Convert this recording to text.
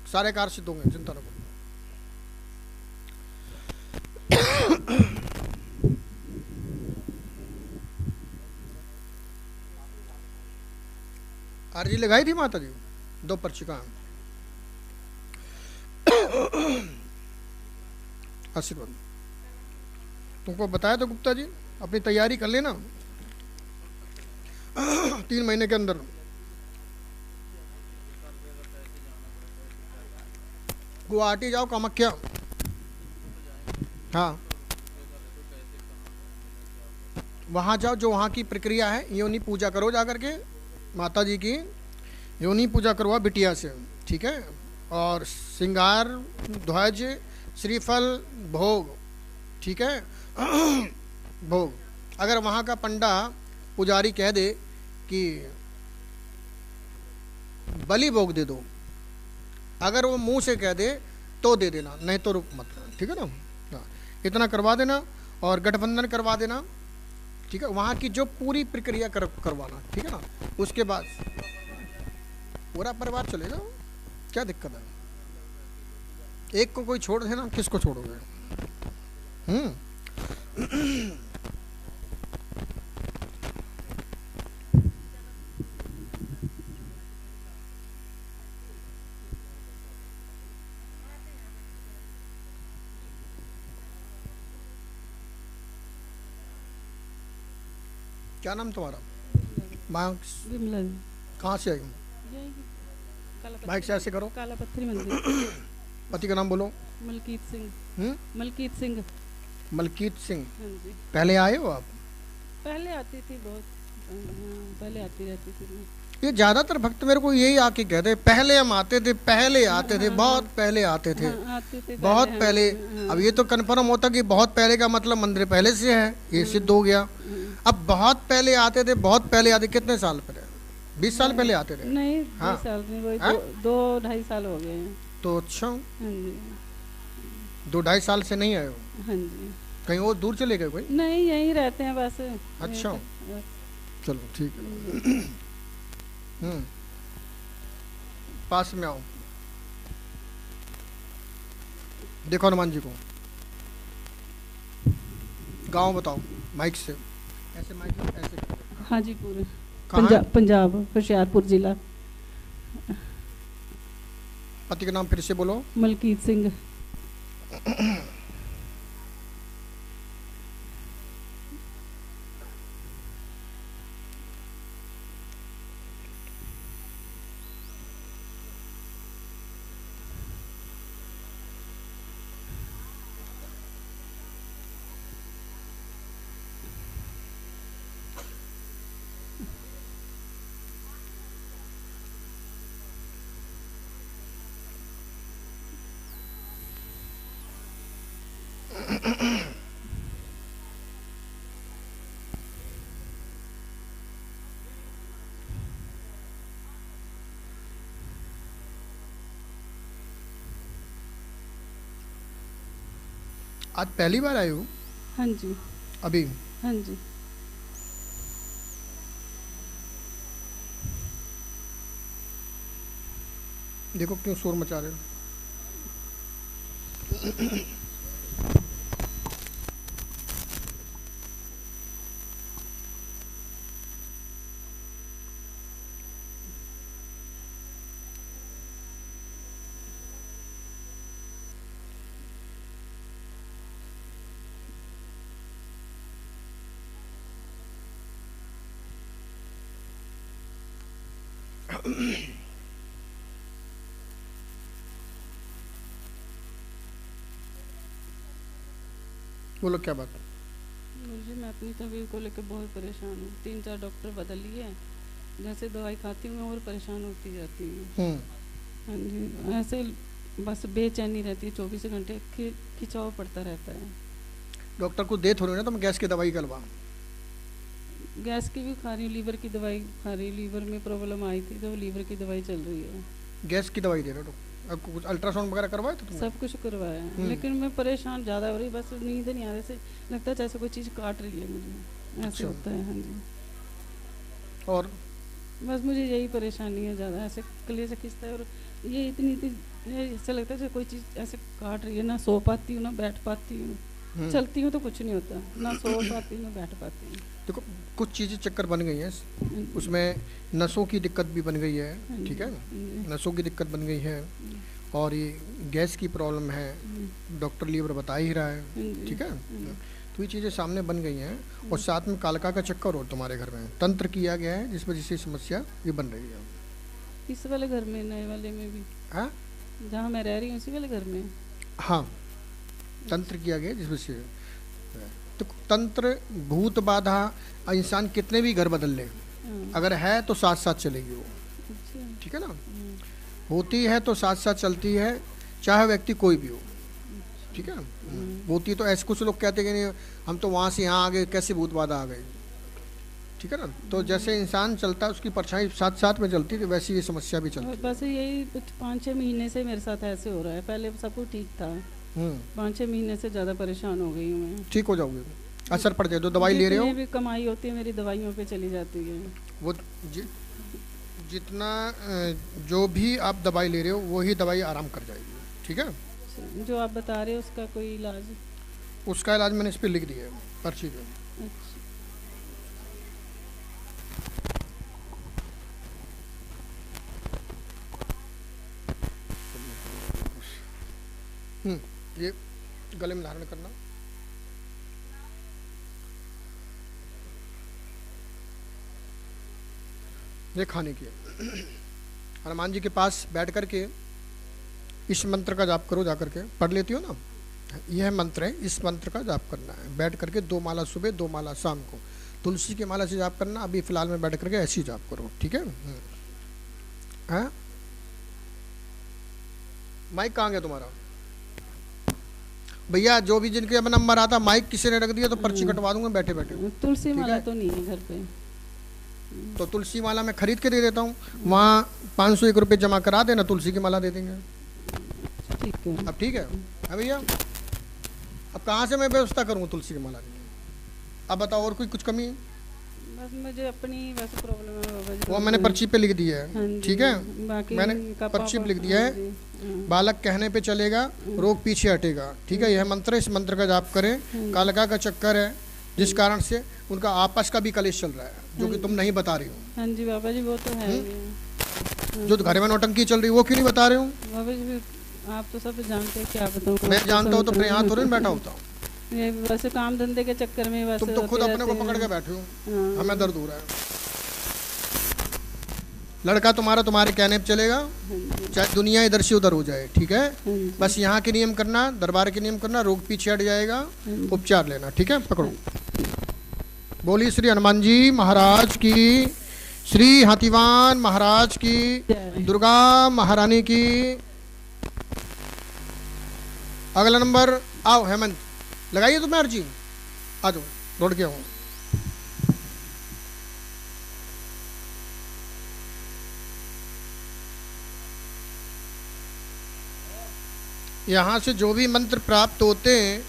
सारे कार्य सिद्ध होंगे, चिंता न करो। अर्जी लगाई थी माता जी, 2 पर्चिका। आशीर्वाद तुमको बताया तो गुप्ता जी, अपनी तैयारी कर लेना 3 महीने के अंदर। गुवाहाटी जाओ, कामाख्या। हाँ, वहाँ जाओ, जो वहाँ की प्रक्रिया है, योनि पूजा करो जा करके, माता जी की योनि पूजा करवा बिटिया से, ठीक है। और श्रृंगार, ध्वज, श्रीफल, भोग, ठीक है। भोग अगर वहाँ का पंडा पुजारी कह दे कि बलि भोग दे दो, अगर वो मुंह से कह दे तो दे देना, नहीं तो रुक मत, ठीक है ना। हाँ, इतना करवा देना और गठबंधन करवा देना, ठीक है। वहाँ की जो पूरी प्रक्रिया करवाना, ठीक है ना। उसके बाद पूरा परिवार चलेगा, क्या दिक्कत है। एक को कोई छोड़ देना, किसको छोड़ोगे। क्या नाम तुम्हारा। कहाँ से आई हूँ। माइक से ऐसे करो। काला पत्थरी मंदिर। पति का नाम बोलो। मलकीत सिंह। मलकीत सिंह। मलकीत सिंह। हाँ जी। पहले आए हो आप। पहले आती थी बहुत, पहले आती रहती थी मैं। ये ज्यादातर भक्त मेरे को यही आके कहते, पहले हम आते थे, पहले आते थे, बहुत पहले आते थे, आते थे बहुत पहले। अब ये तो कन्फर्म होता कि बहुत पहले का मतलब मंदिर पहले से है, ये सिद्ध हो गया। अब बहुत पहले आते थे, बहुत पहले आते, कितने साल पहले, 20 साल पहले आते थे। नहीं, 20 साल नहीं, वही 2-2.5 साल हो गए हैं। तो अच्छा, हाँ जी। 2-2.5 साल से नहीं आए हो। हाँ जी। कहीं और दूर चले गए कोई। नहीं, यहीं रहते हैं बस। अच्छा, चलो ठीक है। पास में आओ, देखो हनुमान जी को। गांव बताओ माइक से, ऐसे माइक में ऐसे। हाँ जी, पूरे पंजाब होशियारपुर जिला। पति का नाम फिर से बोलो। मलकीत सिंह। आज पहली बार आए हो। हाँ जी। अभी। हाँ जी। देखो क्यों शोर मचा रहे हो। बोलो क्या बात। मुझे, मैं अपनी तबीयत को लेकर बहुत परेशान हूँ। 3-4 डॉक्टर बदल लिए हैं, जैसे दवाई खाती हूँ मैं और परेशान होती जाती हूँ। हाँ जी, ऐसे बस बेचैनी रहती है, 24 घंटे खिंचाव पड़ता रहता है। डॉक्टर को दे थोड़ी ना तुम गैस की दवाई करवा। गैस की भी खा रही हूँ, लीवर की दवाई खा रही हूँ। लीवर में प्रॉब्लम आई थी तो लीवर की दवाई चल रही है। गैस की दवाई दे रहे हो। आपको कुछ अल्ट्रासाउंड वगैरह करवाए तो तुमने? सब कुछ करवाया है, लेकिन मैं परेशान ज़्यादा हो रही, बस नींद नहीं आ रही, से लगता है जैसे कोई चीज़ काट रही है मुझे, ऐसे होता है। हाँ जी। और बस मुझे यही परेशानी है ज़्यादा, ऐसे कलेजा खिंचता है और ये इतनी ये ऐसा लगता है जैसे कोई चीज़ ऐसे काट रही है, ना सो पाती हूँ ना बैठ पाती हूँ, चलती हूँ तो कुछ नहीं होता, ना सो पाती हूँ ना बैठ पाती हूँ। देखो कुछ चीज़ें चक्कर बन गई हैं, उसमें नसों की दिक्कत भी बन गई है, ठीक है, नसों की दिक्कत बन गई है, और ये गैस की प्रॉब्लम है, डॉक्टर लीवर बता ही रहा है, ठीक है। तो ये चीज़ें सामने बन गई हैं, और साथ में कालका का चक्कर और तुम्हारे घर में तंत्र किया गया है, जिस वजह से समस्या ये बन रही है। इस वाले घर में, नए वाले में भी, हाँ जहाँ मैं रह रही हूँ उसी वाले घर में, हाँ तंत्र किया गया जिस वजह से। तो तंत्र भूत बाधा, इंसान कितने भी घर बदल ले, अगर है तो साथ साथ चलेगी वो, ठीक है ना, होती है तो साथ साथ चलती है, चाहे व्यक्ति कोई भी हो, ठीक है। होती तो ऐसे कुछ लोग कहते हैं कि नहीं हम तो वहाँ से यहाँ आ गए, कैसे भूत बाधा आ गई, ठीक है ना। तो जैसे इंसान चलता है उसकी परछाई साथ साथ में चलती है, वैसे ये समस्या भी चलती है। बस यही 5-6 महीने से मेरे साथ ऐसे हो रहा है, पहले सब कुछ ठीक था, 5-6 महीने से ज़्यादा परेशान हो गई हूँ मैं। ठीक हो जाओगे, असर पड़ जाए, जो दवाई ले रहे हो भी कमाई होती है मेरी दवाइयों पे चली जाती है, वो जितना जो भी आप दवाई ले रहे हो वही दवाई आराम कर जाएगी, ठीक है। जो आप बता रहे हो उसका कोई इलाज? उसका इलाज मैंने इस पर लिख दिया है पर्ची पे। ये गले में धारण करना, ये खाने की है। हनुमान जी के पास बैठ करके इस मंत्र का जाप करो, जा करके पढ़ लेती हो ना, यह मंत्र है, इस मंत्र का जाप करना है, बैठ करके 2 माला सुबह 2 माला शाम को, तुलसी की माला से जाप करना। अभी फिलहाल में बैठ करके ऐसे ही जाप करो, ठीक है। हाँ माइक कहाँ गया तुम्हारा भैया? जो भी जिनके अब नंबर आता, माइक किसी ने रख दिया तो पर्ची कटवा दूंगा बैठे बैठे। तुलसी माला तो नहीं है घर पे, तो तुलसी माला मैं खरीद के दे देता हूँ, वहाँ 501 रुपये जमा करा देना, तुलसी की माला दे देंगे। ठीक है, अब ठीक है भैया, अब कहाँ से मैं व्यवस्था करूँ तुलसी की माला की? अब बताओ और कोई कुछ कमी है? बस मुझे अपनी वैसे प्रॉब्लम है बाबा जी, वो मैंने पर्ची पे लिख दिया है, ठीक है, मैंने पर्ची पे लिख दिया है। बालक कहने पे चलेगा, रोग पीछे हटेगा, ठीक है। यह मंत्र, इस मंत्र का जाप करें। कालका का चक्कर है जिस कारण से उनका आपस का भी कलेश चल रहा है, जो कि तुम नहीं बता रही हो। हाँ जी बाबा जी, वो तो है। जो घर में नौटंकी चल रही है वो क्यों नहीं बता रहे हो? बाबा जी आप तो सब जानते हैं, क्या बताऊँ? मैं जानता हूँ तो अपने यहाँ थोड़ी बैठा होता हूँ, ये वैसे काम धंधे के चक्कर में वैसे तुम तो खुद अपने को पकड़ के बैठे हो, हमें दर्द हो रहा है। लड़का तुम्हारा तुम्हारे कहने पे चलेगा, चाहे दुनिया इधर से उधर हो जाए, ठीक है। बस यहाँ के नियम करना, दरबार के नियम करना, रोग पीछे हट जाएगा, उपचार लेना, ठीक है। पकड़ो। बोली श्री हनुमान जी महाराज की, श्री हाथीवान महाराज की, दुर्गा महारानी की। अगला नंबर आओ हेमंत, लगाइए तुम्हें अर्जी, आ जाओ, दौड़ के आओ। यहाँ से जो भी मंत्र प्राप्त होते हैं